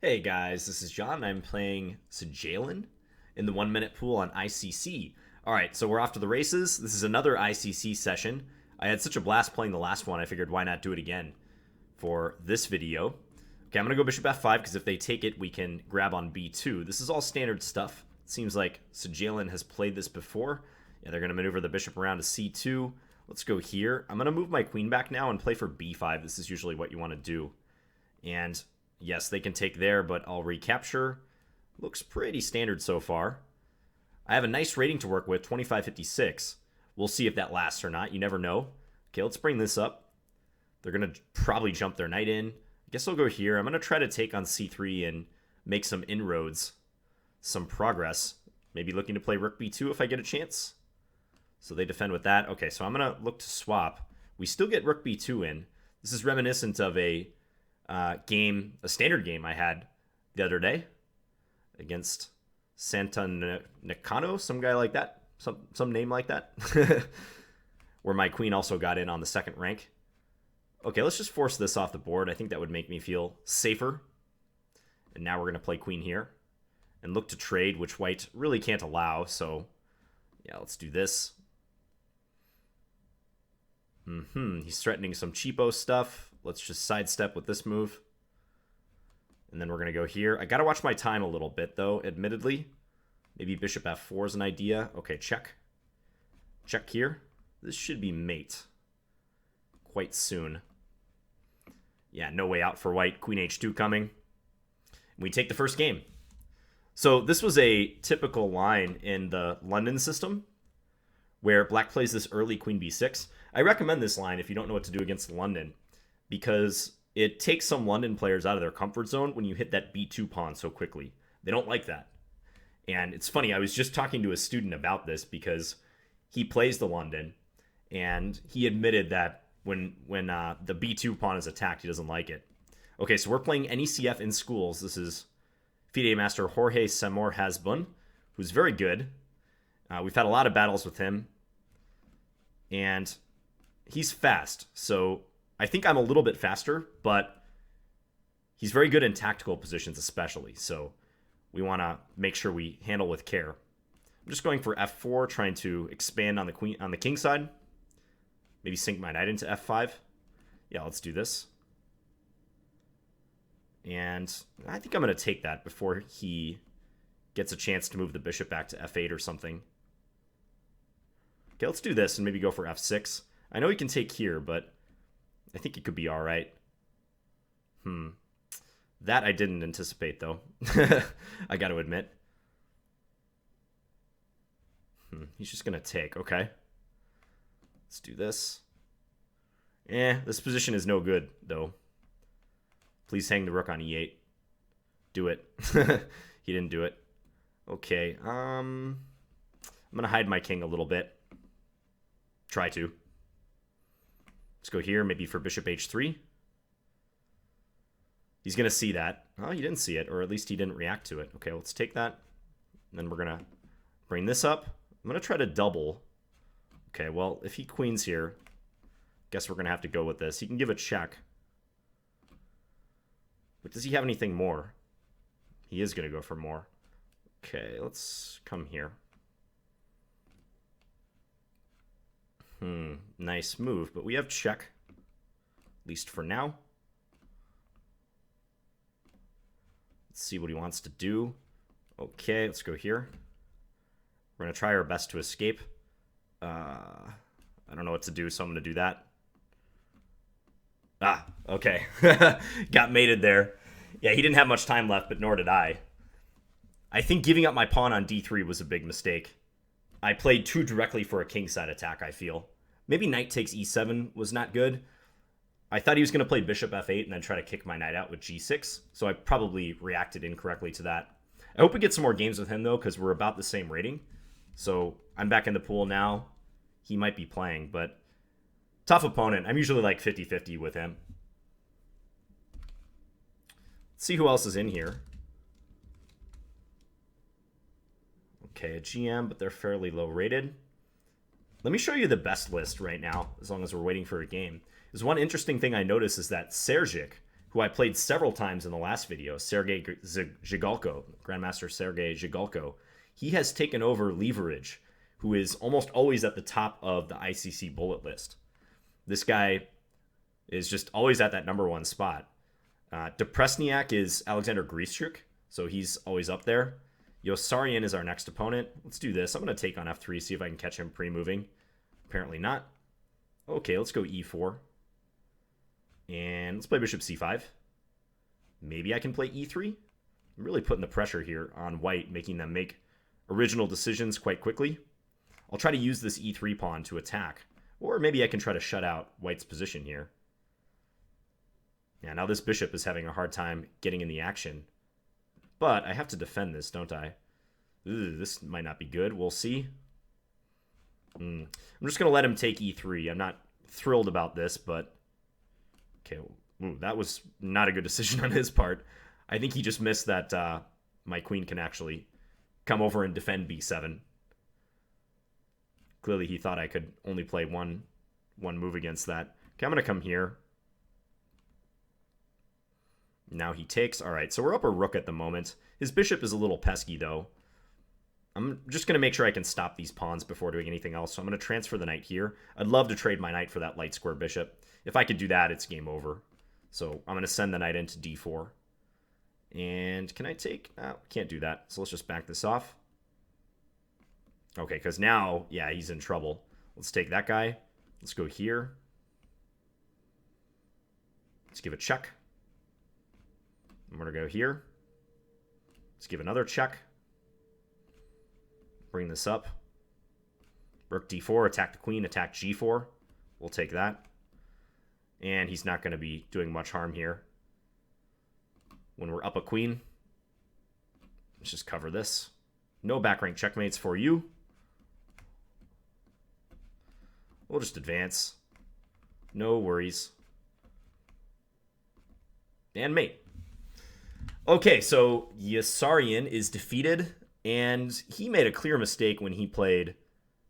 Hey guys, this is John. I'm playing Sjelan in the 1 minute pool on ICC. Alright, so we're off to the races. This is another ICC session. I had such a blast playing the last one, I figured why not do it again for this video. Okay, I'm going to go bishop f5 because if they take it, we can grab on b2. This is all standard stuff. It seems like Sjelan has played this before. Yeah, they're going to maneuver the bishop around to c2. Let's go here. I'm going to move my queen back now and play for b5. This is usually what you want to do. And yes, they can take there, but I'll recapture. Looks pretty standard so far. I have a nice rating to work with, 2556. We'll see if that lasts or not. You never know. Okay, let's bring this up. They're going to probably jump their knight in. I guess I'll go here. I'm going to try to take on c3 and make some inroads, some progress. Maybe looking to play rook b2 if I get a chance. So they defend with that. Okay, so I'm going to look to swap. We still get rook b2 in. This is reminiscent of a standard game I had the other day against Santa some guy like that, some name like that, where my queen also got in on the second rank. Okay, let's just force this off the board. I think that would make me feel safer. And now we're going to play queen here and look to trade, which white really can't allow. So yeah, let's do this. He's threatening some cheapo stuff. Let's just sidestep with this move. And then we're going to go here. I got to watch my time a little bit, though, admittedly. Maybe bishop f4 is an idea. Okay, check. Check here. This should be mate quite soon. Yeah, no way out for white. Queen h2 coming. We take the first game. So this was a typical line in the London system where black plays this early queen b6. I recommend this line if you don't know what to do against London, because it takes some London players out of their comfort zone when you hit that b2 pawn so quickly. They don't like that. And it's funny, I was just talking to a student about this because he plays the London, and he admitted that when the b2 pawn is attacked, he doesn't like it. Okay, so we're playing NECF in schools. This is FIDE master Jorge Sammour-Hasbun, who's very good. We've had a lot of battles with him, and he's fast, so I think I'm a little bit faster, but he's very good in tactical positions especially, so we want to make sure we handle with care. I'm just going for f4, trying to expand on the king side. Maybe sink my knight into f5. Yeah, let's do this. And I think I'm going to take that before he gets a chance to move the bishop back to f8 or something. Okay, let's do this and maybe go for f6. I know he can take here, but I think it could be all right. That I didn't anticipate, though. I got to admit. He's just going to take. Okay. Let's do this. This position is no good, though. Please hang the rook on e8. Do it. He didn't do it. Okay. I'm going to hide my king a little bit. Try to. Let's go here, maybe for bishop h3. He's going to see that. Oh, he didn't see it, or at least he didn't react to it. Okay, let's take that. And then we're going to bring this up. I'm going to try to double. Okay, well, if he queens here, guess we're going to have to go with this. He can give a check. But does he have anything more? He is going to go for more. Okay, let's come here. Nice move, but we have check, at least for now. Let's see what he wants to do. Okay, let's go here. We're going to try our best to escape. I don't know what to do, so I'm going to do that. Ah, okay. Got mated there. Yeah, he didn't have much time left, but nor did I. I think giving up my pawn on d3 was a big mistake. I played too directly for a kingside attack, I feel. Maybe knight takes e7 was not good. I thought he was going to play bishop f8 and then try to kick my knight out with g6, so I probably reacted incorrectly to that. I hope we get some more games with him, though, because we're about the same rating. So I'm back in the pool now. He might be playing, but tough opponent. I'm usually like 50-50 with him. Let's see who else is in here. Okay, a GM, but they're fairly low rated. Let me show you the best list right now, as long as we're waiting for a game. There's one interesting thing I noticed is that Sergic, who I played several times in the last video, Sergei Zhigalko, Grandmaster Sergei Zhigalko, he has taken over Leverage, who is almost always at the top of the ICC bullet list. This guy is just always at that number 1 spot. Depresniak is Alexander Grischuk, so he's always up there. Yossarian is our next opponent. Let's do this. I'm going to take on f3, see if I can catch him pre-moving. Apparently not. Okay, let's go e4. And let's play bishop c5. Maybe I can play e3. I'm really putting the pressure here on white, making them make original decisions quite quickly. I'll try to use this e3 pawn to attack. Or maybe I can try to shut out white's position here. Yeah, now this bishop is having a hard time getting in the action. But I have to defend this, don't I? Ooh, this might not be good. We'll see. I'm just going to let him take e3. I'm not thrilled about this, but... Okay, ooh, that was not a good decision on his part. I think he just missed that my queen can actually come over and defend b7. Clearly he thought I could only play one move against that. Okay, I'm going to come here. Now he takes. All right, so we're up a rook at the moment. His bishop is a little pesky, though. I'm just going to make sure I can stop these pawns before doing anything else. So I'm going to transfer the knight here. I'd love to trade my knight for that light square bishop. If I could do that, it's game over. So I'm going to send the knight into d4. And can I take? Can't do that. So let's just back this off. Okay, because now, yeah, he's in trouble. Let's take that guy. Let's go here. Let's give a check. I'm going to go here. Let's give another check. Bring this up. Rook d4, attack the queen, attack g4. We'll take that. And he's not going to be doing much harm here. When we're up a queen, let's just cover this. No back rank checkmates for you. We'll just advance. No worries. And mate. Okay, so Yossarian is defeated, and he made a clear mistake when he played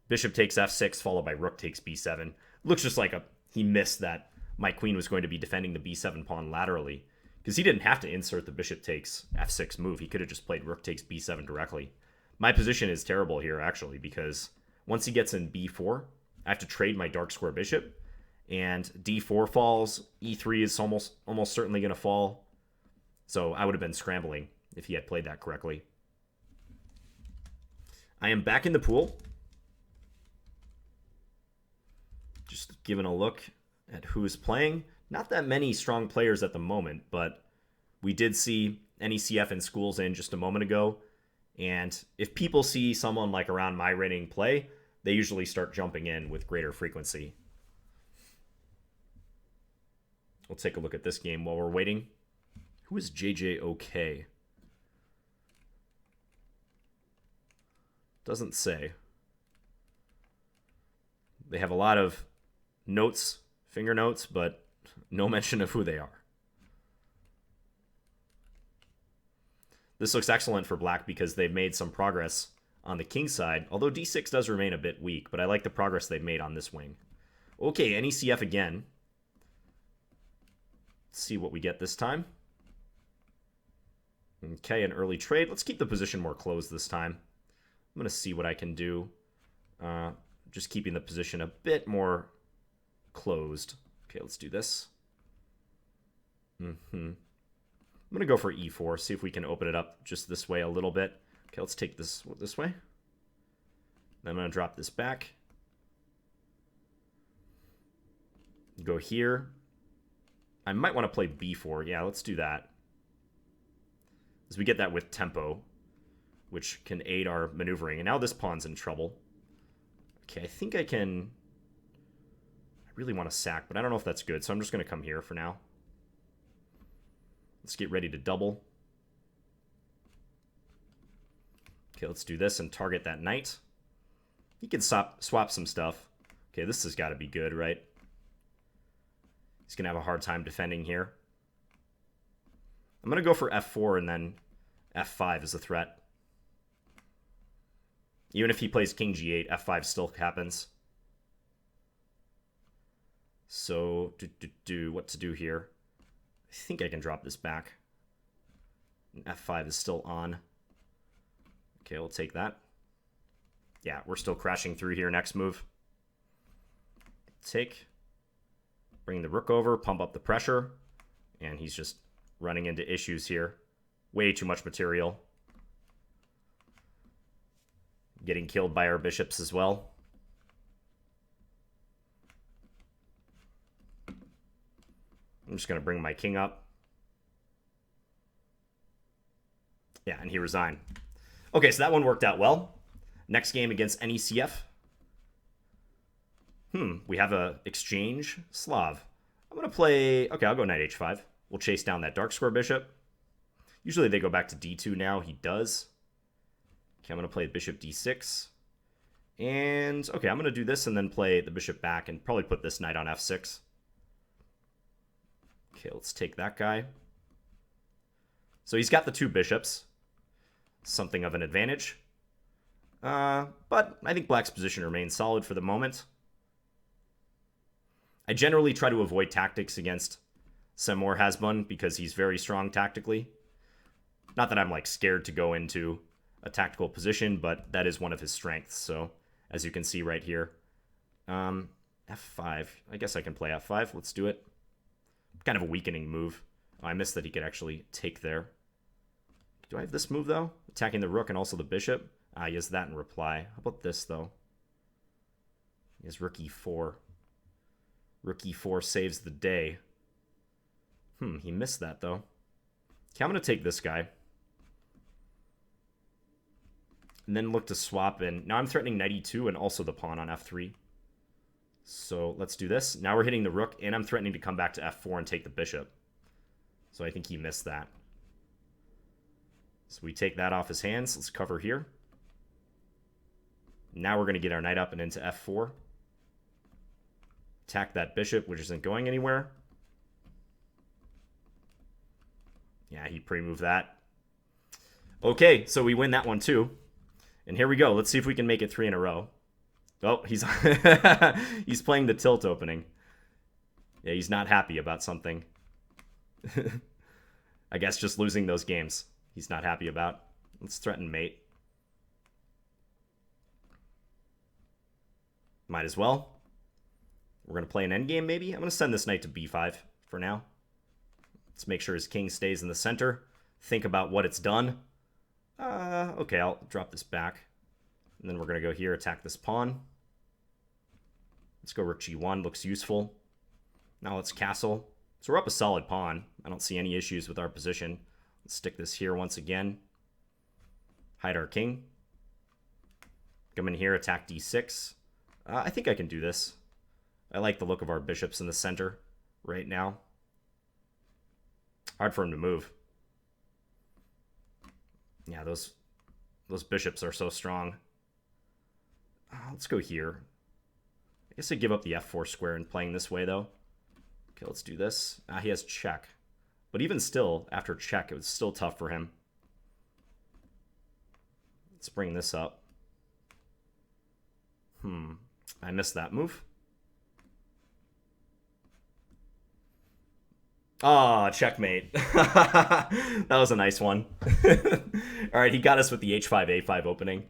bishop takes f6 followed by rook takes b7. Looks just like he missed that my queen was going to be defending the b7 pawn laterally, because he didn't have to insert the bishop takes f6 move. He could have just played rook takes b7 directly. My position is terrible here, actually, because once he gets in b4, I have to trade my dark square bishop, and d4 falls, e3 is almost certainly going to fall. So I would have been scrambling if he had played that correctly. I am back in the pool. Just giving a look at who is playing. Not that many strong players at the moment, but we did see NECF and schools in just a moment ago. And if people see someone like around my rating play, they usually start jumping in with greater frequency. We'll take a look at this game while we're waiting. Who is JJOK? Doesn't say. They have a lot of notes, finger notes, but no mention of who they are. This looks excellent for black because they've made some progress on the king side, although d6 does remain a bit weak, but I like the progress they've made on this wing. Okay, NECF again. Let's see what we get this time. Okay, an early trade. Let's keep the position more closed this time. I'm going to see what I can do. Just keeping the position a bit more closed. Okay, let's do this. I'm going to go for e4, see if we can open it up just this way a little bit. Okay, let's take this way. Then I'm going to drop this back. Go here. I might want to play b4. Yeah, let's do that. As we get that with tempo, which can aid our maneuvering. And now this pawn's in trouble. Okay, I think I can... I really want to sack, but I don't know if that's good, so I'm just going to come here for now. Let's get ready to double. Okay, let's do this and target that knight. He can swap some stuff. Okay, this has got to be good, right? He's going to have a hard time defending here. I'm going to go for f4 and then f5 as a threat. Even if he plays king g8, f5 still happens. So, what to do here? I think I can drop this back. F5 is still on. Okay, we'll take that. Yeah, we're still crashing through here. Next move. Take. Bring the rook over, pump up the pressure. And he's just running into issues here. Way too much material. Getting killed by our bishops as well. I'm just going to bring my king up. Yeah, and he resigned. Okay, so that one worked out well. Next game against NECF. We have a exchange. Slav. I'm going to play... Okay, I'll go knight h5. We'll chase down that dark square bishop. Usually they go back to d2 now. He does. Okay, I'm going to play bishop d6. And, okay, I'm going to do this and then play the bishop back and probably put this knight on f6. Okay, let's take that guy. So he's got the two bishops. Something of an advantage. But I think black's position remains solid for the moment. I generally try to avoid tactics against Sammour-Hasbun because he's very strong tactically. Not that I'm like scared to go into a tactical position, but that is one of his strengths. So as you can see right here, f5. I guess I can play f5. Let's do it. Kind of a weakening move. Oh, I missed that he could actually take there. Do I have this move though? Attacking the rook and also the bishop. He has that in reply. How about this though? He has rook e4. Rook e4 saves the day. He missed that though. Okay, I'm going to take this guy. And then look to swap in. Now I'm threatening knight e2 and also the pawn on f3. So let's do this. Now we're hitting the rook and I'm threatening to come back to f4 and take the bishop. So I think he missed that. So we take that off his hands. Let's cover here. Now we're going to get our knight up and into f4. Attack that bishop, which isn't going anywhere. Yeah, he pre-moved that. Okay, so we win that one too. And here we go. Let's see if we can make it 3 in a row. Oh, he's he's playing the tilt opening. Yeah, he's not happy about something. I guess just losing those games he's not happy about. Let's threaten mate. Might as well. We're going to play an endgame maybe. I'm going to send this knight to b5 for now. Let's make sure his king stays in the center. Think about what it's done. Okay, I'll drop this back. And then we're going to go here, attack this pawn. Let's go rook g1. Looks useful. Now let's castle. So we're up a solid pawn. I don't see any issues with our position. Let's stick this here once again. Hide our king. Come in here, attack d6. I think I can do this. I like the look of our bishops in the center right now. Hard for him to move. Yeah, those bishops are so strong. Let's go here. I guess I give up the f4 square and playing this way, though. Okay, let's do this. He has check. But even still, after check, it was still tough for him. Let's bring this up. I missed that move. Ah, checkmate. That was a nice one. All right, he got us with the h5, a5 opening.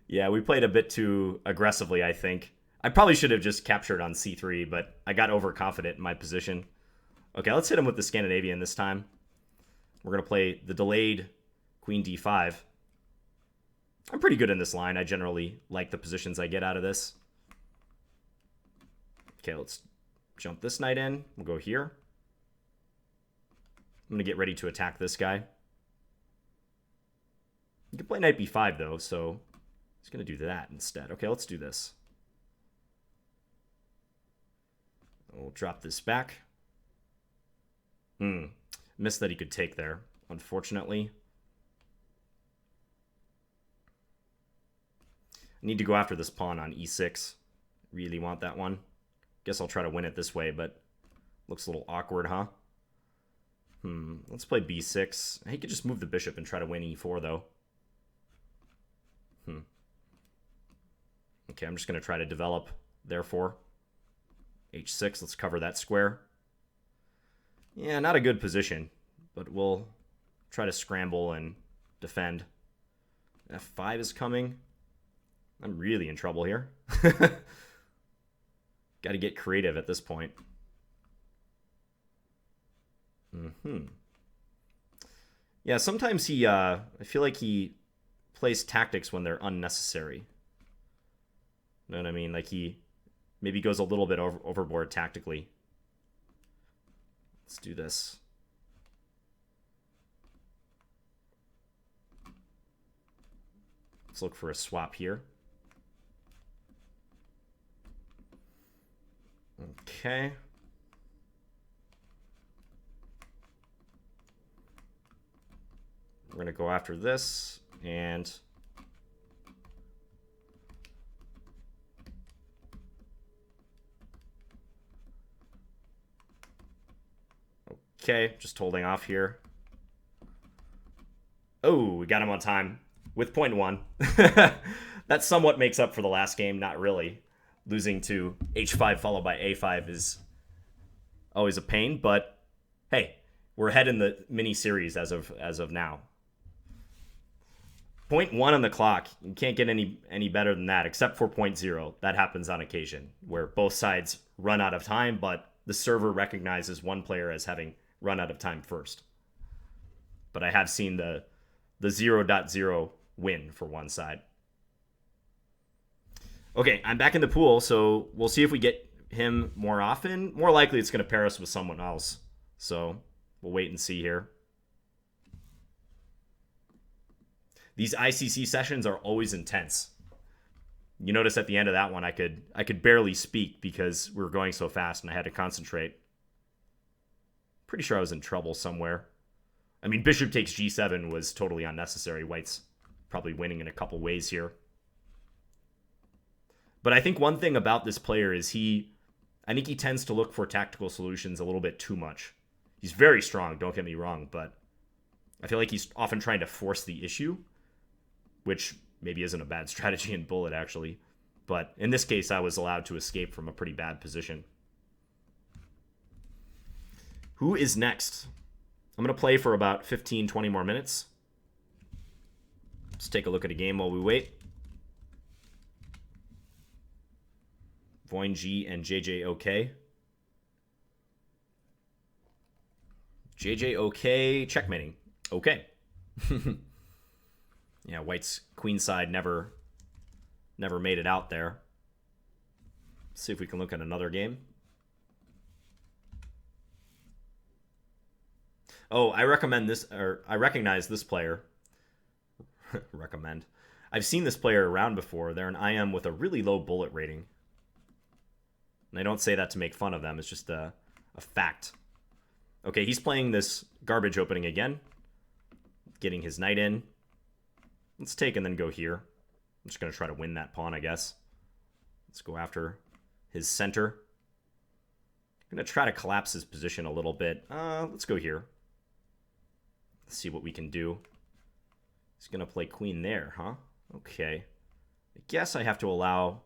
Yeah, we played a bit too aggressively, I think. I probably should have just captured on c3, but I got overconfident in my position. Okay, let's hit him with the Scandinavian this time. We're going to play the delayed queen d5. I'm pretty good in this line. I generally like the positions I get out of this. Okay, let's jump this knight in. We'll go here. I'm going to get ready to attack this guy. You can play knight b5, though, so he's going to do that instead. Okay, let's do this. We'll drop this back. Missed that he could take there, unfortunately. I need to go after this pawn on e6. Really want that one. Guess I'll try to win it this way, but looks a little awkward, huh? Let's play b6. He could just move the bishop and try to win e4, though. Okay, I'm just going to try to develop, therefore. h6, let's cover that square. Yeah, not a good position, but we'll try to scramble and defend. F5 is coming. I'm really in trouble here. Got to get creative at this point. Yeah, sometimes he, I feel like he plays tactics when they're unnecessary. You know what I mean? Like he maybe goes a little bit overboard tactically. Let's do this. Let's look for a swap here. Okay. We're going to go after this and okay, just holding off here. Oh, we got him on time with point one. That somewhat makes up for the last game, not really. Losing to h5 followed by a5 is always a pain, but hey, we're ahead in the mini series as of now. Point one on the clock. You can't get any better than that, except for point zero. That happens on occasion, where both sides run out of time, but the server recognizes one player as having run out of time first. But I have seen the 0.0 win for one side. Okay, I'm back in the pool, so we'll see if we get him more often. More likely it's going to pair us with someone else. So we'll wait and see here. These ICC sessions are always intense. You notice at the end of that one, I could barely speak because we were going so fast and I had to concentrate. Pretty sure I was in trouble somewhere. I mean, bishop takes g7 was totally unnecessary. White's probably winning in a couple ways here. But I think one thing about this player is I think he tends to look for tactical solutions a little bit too much. He's very strong, don't get me wrong, but I feel like he's often trying to force the issue, which maybe isn't a bad strategy in Bullet, actually. But in this case, I was allowed to escape from a pretty bad position. Who is next? I'm going to play for about 15, 20 more minutes. Let's take a look at a game while we wait. Voin G and JJ OK. JJ OK checkmating. Okay. Yeah, White's queenside never made it out there. Let's see if we can look at another game. Oh, I recognize this player. Recommend. I've seen this player around before. They're an IM with a really low bullet rating. And I don't say that to make fun of them. It's just a fact. Okay, he's playing this garbage opening again. Getting his knight in. Let's take and then go here. I'm just going to try to win that pawn, I guess. Let's go after his center. I'm going to try to collapse his position a little bit. Let's go here. Let's see what we can do. He's going to play queen there, huh? Okay. I guess I have to allow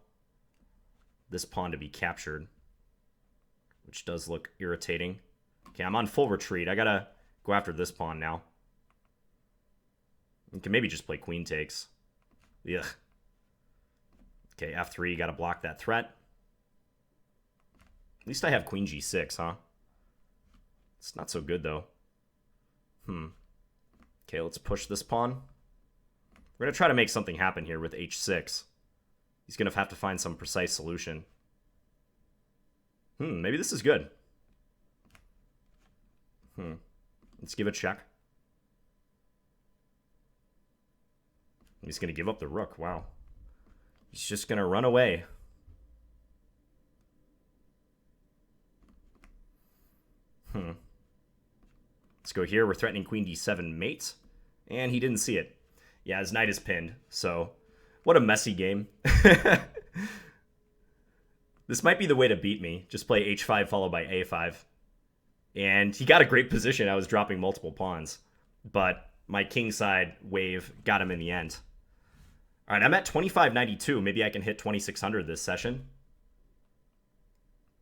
this pawn to be captured, which does look irritating. Okay, I'm on full retreat. I got to go after this pawn now. You can maybe just play queen takes. Ugh. Okay, f3, got to block that threat. At least I have queen g6, huh? It's not so good, though. Okay, let's push this pawn. We're going to try to make something happen here with h6. He's going to have to find some precise solution. Maybe this is good. Let's give it a check. He's going to give up the rook. Wow. He's just going to run away. Let's go here. We're threatening queen d7 mate. And he didn't see it. Yeah, his knight is pinned. So, what a messy game. This might be the way to beat me. Just play h5 followed by a5. And he got a great position. I was dropping multiple pawns. But my kingside wave got him in the end. All right, I'm at 2592. Maybe I can hit 2600 this session.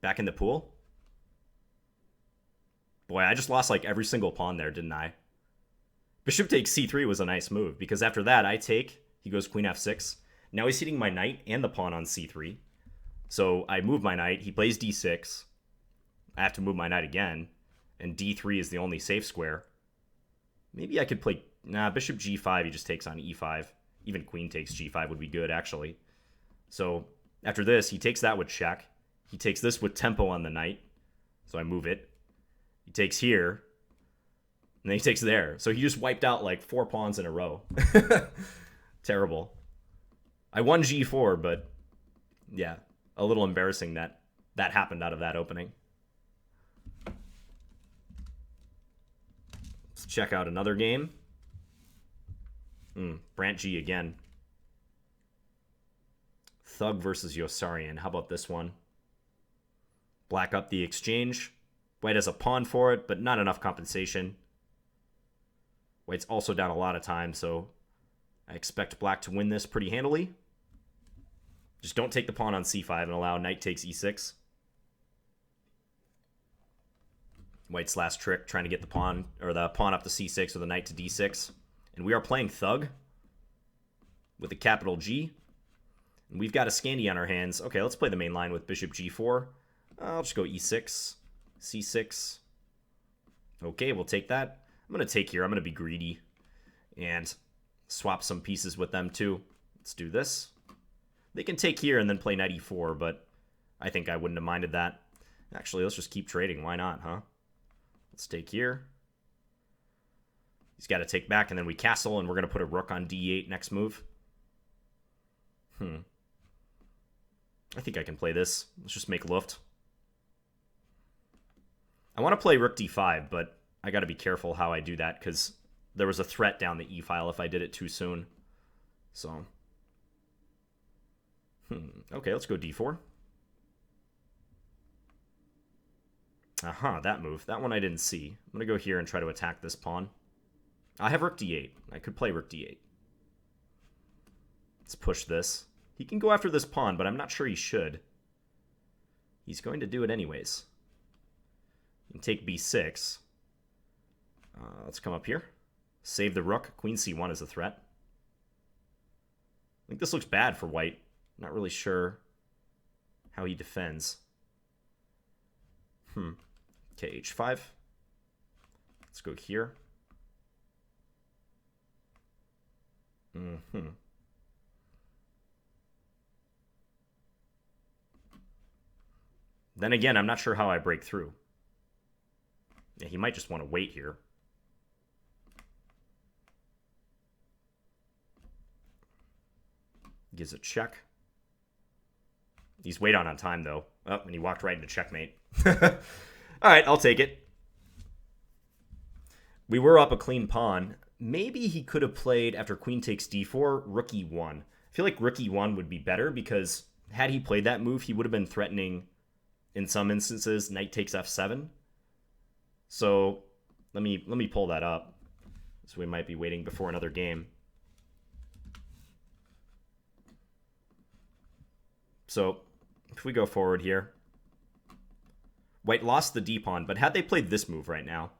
Back in the pool. Boy, I just lost like every single pawn there, didn't I? Bishop takes c3 was a nice move, because after that, I take, he goes queen f6. Now he's hitting my knight and the pawn on c3. So I move my knight, he plays d6. I have to move my knight again, and d3 is the only safe square. Maybe I could play, nah, bishop g5, he just takes on e5. Even queen takes g5 would be good, actually. So after this, he takes that with check. He takes this with tempo on the knight. So I move it. He takes here. And then he takes there. So he just wiped out like 4 pawns in a row. Terrible. I won g4, but yeah, a little embarrassing that that happened out of that opening. Let's check out another game. Brant G again. Thug versus Yossarian. How about this one? Black up the exchange. White has a pawn for it, but not enough compensation. White's also down a lot of time, so I expect black to win this pretty handily. Just don't take the pawn on c5 and allow knight takes e6. White's last trick, trying to get the pawn up to c6 or the knight to d6. And we are playing Thug with a capital G. And we've got a Scandi on our hands. Okay, let's play the main line with bishop g4. I'll just go e6, c6. Okay, we'll take that. I'm going to take here. I'm going to be greedy and swap some pieces with them too. Let's do this. They can take here and then play knight e4, but I think I wouldn't have minded that. Actually, let's just keep trading. Why not, huh? Let's take here. He's got to take back, and then we castle, and we're going to put a rook on d8 next move. I think I can play this. Let's just make Luft. I want to play rook d5, but I got to be careful how I do that, because there was a threat down the e file if I did it too soon. So, okay, let's go d4. Aha, that move. That one I didn't see. I'm going to go here and try to attack this pawn. I have rook d8. I could play rook d8. Let's push this. He can go after this pawn, but I'm not sure he should. He's going to do it anyways. You can take b6. Let's come up here. Save the rook. Queen c1 is a threat. I think this looks bad for white. Not really sure how he defends. Okay, h5. Let's go here. Then again, I'm not sure how I break through. Yeah, he might just want to wait here. Gives a check. He's way down on time, though. Oh, and he walked right into checkmate. All right, I'll take it. We were up a clean pawn. Maybe he could have played, after queen takes d4, rook e1. I feel like rook e1 would be better, because had he played that move, he would have been threatening, in some instances, knight takes f7. So let me pull that up. So we might be waiting before another game. So if we go forward here, white lost the d-pawn, but had they played this move right now,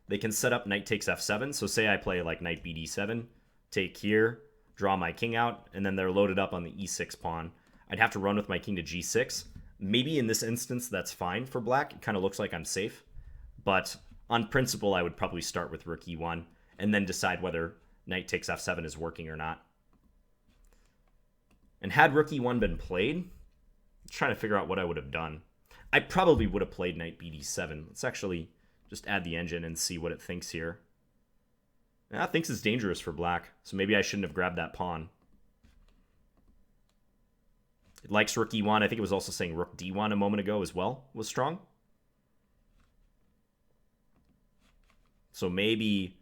they can set up knight takes f7. So say I play like knight bd7, take here, draw my king out, and then they're loaded up on the e6 pawn. I'd have to run with my king to g6. Maybe in this instance that's fine for black. It kind of looks like I'm safe. But on principle, I would probably start with rook e1 and then decide whether knight takes f7 is working or not. And had rook e1 been played, I'm trying to figure out what I would have done. I probably would have played knight bd7. Let's actually just add the engine and see what it thinks here. It thinks it's dangerous for black, so maybe I shouldn't have grabbed that pawn. It likes rook e1. I think it was also saying rook d1 a moment ago as well was strong. So maybe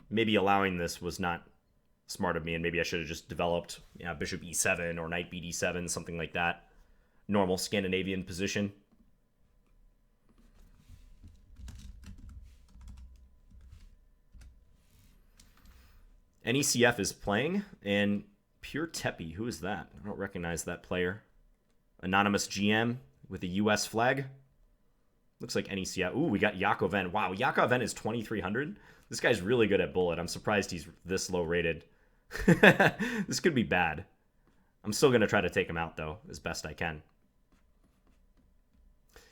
allowing this was not smart of me, and maybe I should have just developed bishop e7 or knight bd7, something like that. Normal Scandinavian position. NECF is playing, and Pure Tepi, who is that? I don't recognize that player. Anonymous GM with a US flag. Looks like NEC. Ooh, we got Yaacov. Wow, Yaacov is 2,300. This guy's really good at bullet. I'm surprised he's this low rated. This could be bad. I'm still going to try to take him out, though, as best I can.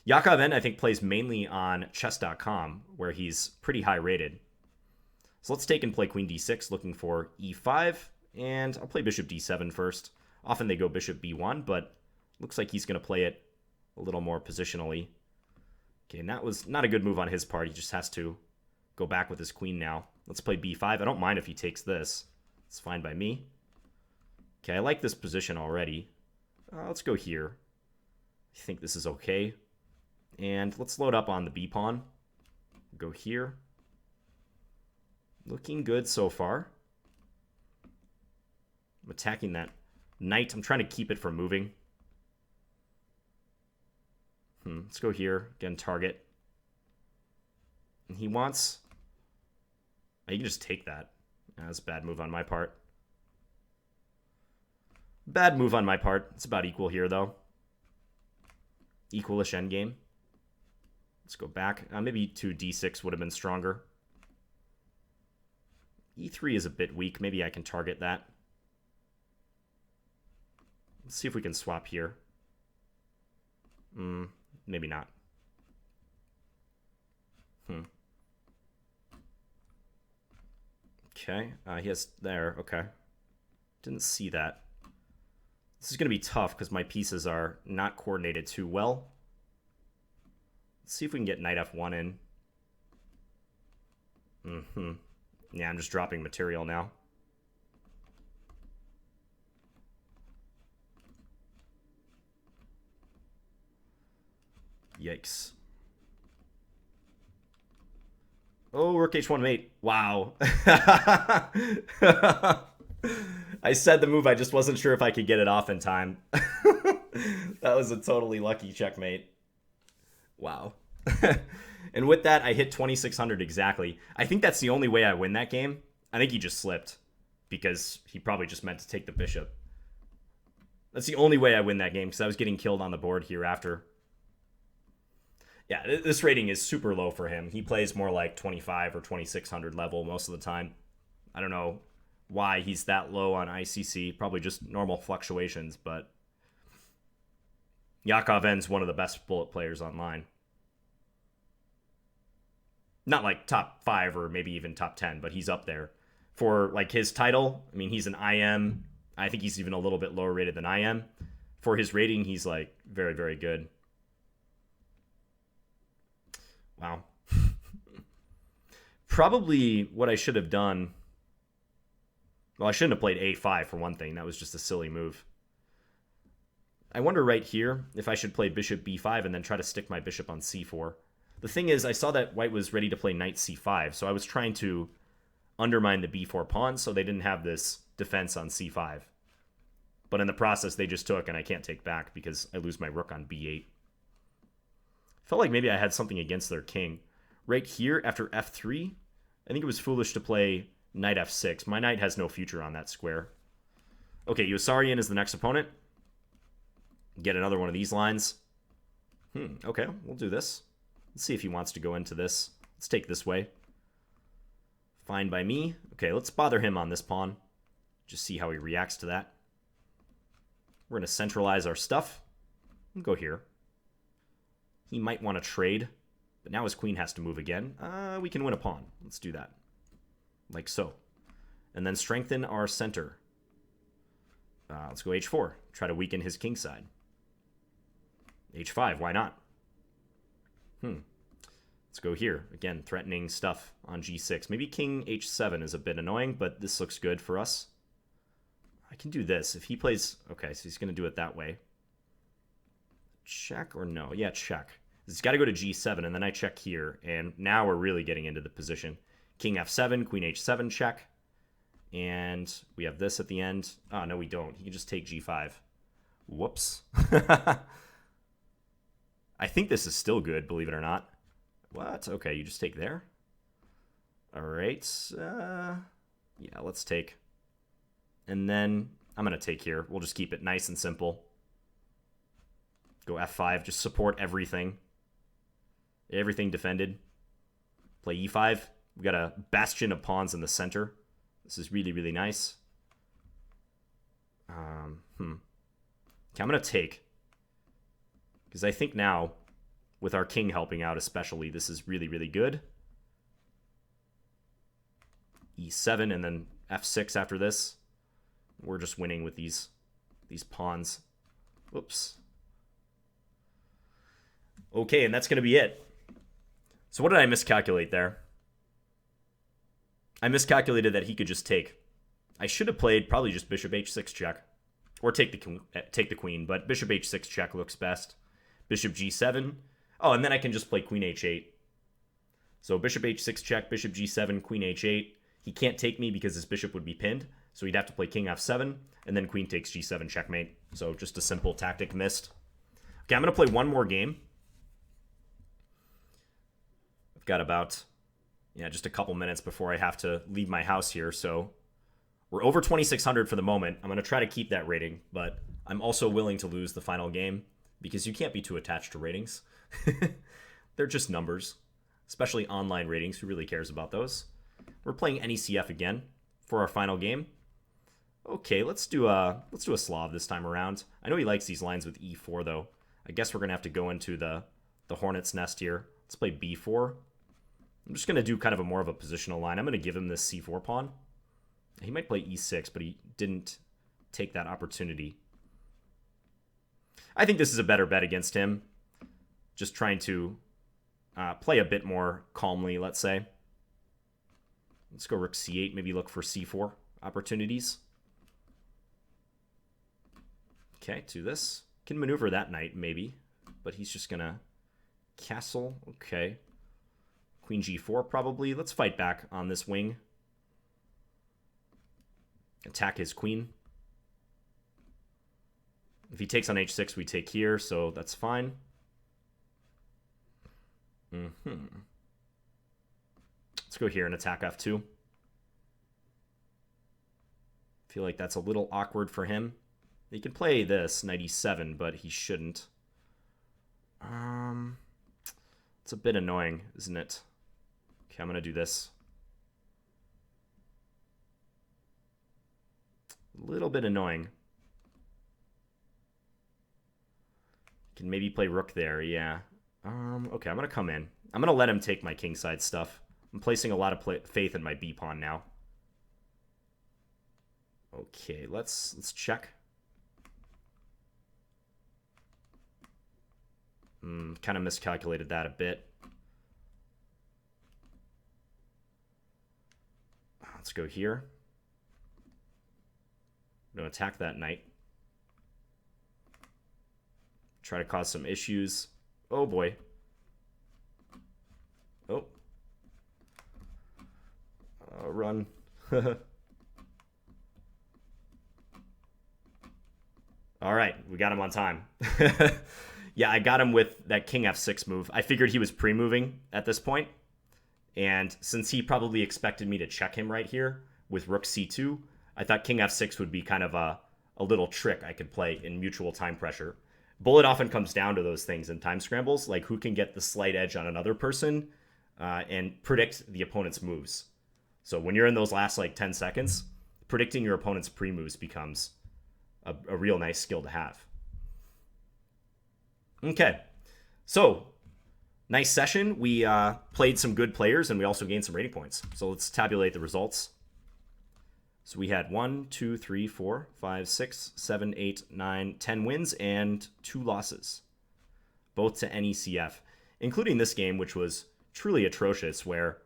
Yaacov, I think, plays mainly on chess.com, where he's pretty high rated. So let's take and play queen d6, looking for e5, and I'll play bishop d7 first. Often they go bishop b1, but looks like he's going to play it a little more positionally. Okay, and that was not a good move on his part. He just has to go back with his queen now. Let's play b5. I don't mind if he takes this. It's fine by me. Okay, I like this position already. Let's go here. I think this is okay. And let's load up on the b pawn. Go here. Looking good so far. I'm attacking that knight. I'm trying to keep it from moving. Let's go here. Again, target. And he wants... You can just take that. That's a bad move on my part. Bad move on my part. It's about equal here, though. Equalish endgame. Let's go back. Maybe 2 d6 would have been stronger. e3 is a bit weak. Maybe I can target that. Let's see if we can swap here. Maybe not. Okay. He has there. Okay. Didn't see that. This is going to be tough because my pieces are not coordinated too well. Let's see if we can get knight f1 in. Yeah, I'm just dropping material now. Yikes. Oh, rook h1 mate. Wow. I said the move, I just wasn't sure if I could get it off in time. That was a totally lucky checkmate. Wow. And with that, I hit 2,600 exactly. I think that's the only way I win that game. I think he just slipped because he probably just meant to take the bishop. That's the only way I win that game because I was getting killed on the board here after. Yeah, this rating is super low for him. He plays more like 25 or 2,600 level most of the time. I don't know why he's that low on ICC. Probably just normal fluctuations, but Yaacov one of the best bullet players online. Not like top 5 or maybe even top 10, but he's up there. For like his title, I mean, he's an IM. I think he's even a little bit lower rated than I am. For his rating, he's like very, very good. Wow. Probably what I should have done... Well, I shouldn't have played a5 for one thing. That was just a silly move. I wonder right here if I should play bishop b5 and then try to stick my bishop on c4. The thing is, I saw that white was ready to play knight c5, so I was trying to undermine the b4 pawn so they didn't have this defense on c5. But in the process, they just took, and I can't take back because I lose my rook on b8. Felt like maybe I had something against their king. Right here, after f3, I think it was foolish to play knight f6. My knight has no future on that square. Okay, Yossarian is the next opponent. Get another one of these lines. Okay, we'll do this. Let's see if he wants to go into this. Let's take this way. Fine by me. Okay, let's bother him on this pawn. Just see how he reacts to that. We're going to centralize our stuff. We'll go here. He might want to trade, but now his queen has to move again. We can win a pawn. Let's do that. Like so. And then strengthen our center. Let's go h4. Try to weaken his king side. h5, why not? Let's go here. Again, threatening stuff on g6. Maybe king h7 is a bit annoying, but this looks good for us. I can do this. If he plays... Okay, so he's going to do it that way. Check or no? Yeah, check. He's got to go to g7, and then I check here. And now we're really getting into the position. King f7, queen h7, check. And we have this at the end. Oh, no, we don't. He can just take g5. Whoops. I think this is still good, believe it or not. What? Okay, you just take there. All right. Yeah, let's take. And then I'm going to take here. We'll just keep it nice and simple. Go f5. Just support everything. Everything defended. Play e5. We got a bastion of pawns in the center. This is really, really nice. Okay, I'm going to take. Because I think now, with our king helping out especially, this is really, really good. E7 and then F6 after this. We're just winning with these pawns. Whoops. Okay, and that's going to be it. So what did I miscalculate there? I miscalculated that he could just take. I should have played probably just bishop h6 check. Or take the queen, but bishop h6 check looks best. Bishop g7. Oh, and then I can just play queen h8. So bishop h6 check, bishop g7, queen h8. He can't take me because his bishop would be pinned. So he'd have to play king f7, and then queen takes g7 checkmate. So just a simple tactic missed. Okay, I'm going to play one more game. I've got about, just a couple minutes before I have to leave my house here. So we're over 2,600 for the moment. I'm going to try to keep that rating, but I'm also willing to lose the final game because you can't be too attached to ratings. They're just numbers, especially online ratings. Who really cares about those? We're playing NECF again for our final game. Okay, let's do a Slav this time around. I know he likes these lines with e4 though. I guess we're gonna have to go into the hornet's nest here. Let's play b4. I'm just gonna do kind of a more of a positional line. I'm gonna give him this c4 pawn. He might play e6, but he didn't take that opportunity. I think this is a better bet against him. Just trying to play a bit more calmly, let's say. Let's go rook c8, maybe look for c4 opportunities. Okay, do this. Can maneuver that knight, maybe. But he's just going to castle. Okay. Queen g4, probably. Let's fight back on this wing. Attack his queen. If he takes on h6, we take here, so that's fine. Let's go here and attack f2. Feel like that's a little awkward for him. He could play this, knight e7, but he shouldn't. It's a bit annoying, isn't it? Okay, I'm going to do this. A little bit annoying. Can maybe play rook there, yeah. Okay, I'm going to come in. I'm going to let him take my kingside stuff. I'm placing a lot of faith in my b pawn now. Okay, let's check. Kind of miscalculated that a bit. Let's go here. I'm going to attack that knight. Try to cause some issues. Oh boy. Oh. Run. All right, we got him on time. Yeah, I got him with that king f6 move. I figured he was pre-moving at this point. And since he probably expected me to check him right here with rook c2, I thought king f6 would be kind of a little trick I could play in mutual time pressure. Bullet often comes down to those things in time scrambles, like who can get the slight edge on another person and predict the opponent's moves. So when you're in those last like 10 seconds, predicting your opponent's pre-moves becomes a real nice skill to have. Okay, so nice session. We played some good players and we also gained some rating points. So let's tabulate the results. So we had 1, 2, 3, 4, 5, 6, 7, 8, 9, 10 wins and 2 losses, both to NECF, including this game, which was truly atrocious, where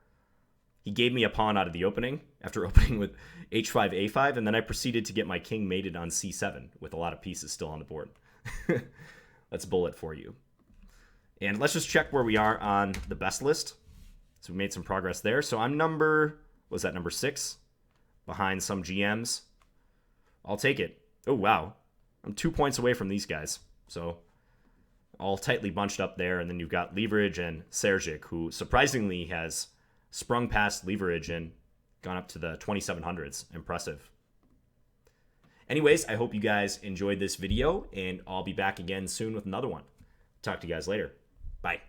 he gave me a pawn out of the opening after opening with h5, a5, and then I proceeded to get my king mated on c7 with a lot of pieces still on the board. That's bullet for you. And let's just check where we are on the best list. So we made some progress there. So I'm number 6? Behind some GMs. I'll take it. Oh, wow. I'm 2 points away from these guys. So all tightly bunched up there. And then you've got Leverage and Sergic, who surprisingly has sprung past Leverage and gone up to the 2700s. Impressive. Anyways, I hope you guys enjoyed this video, and I'll be back again soon with another one. Talk to you guys later. Bye.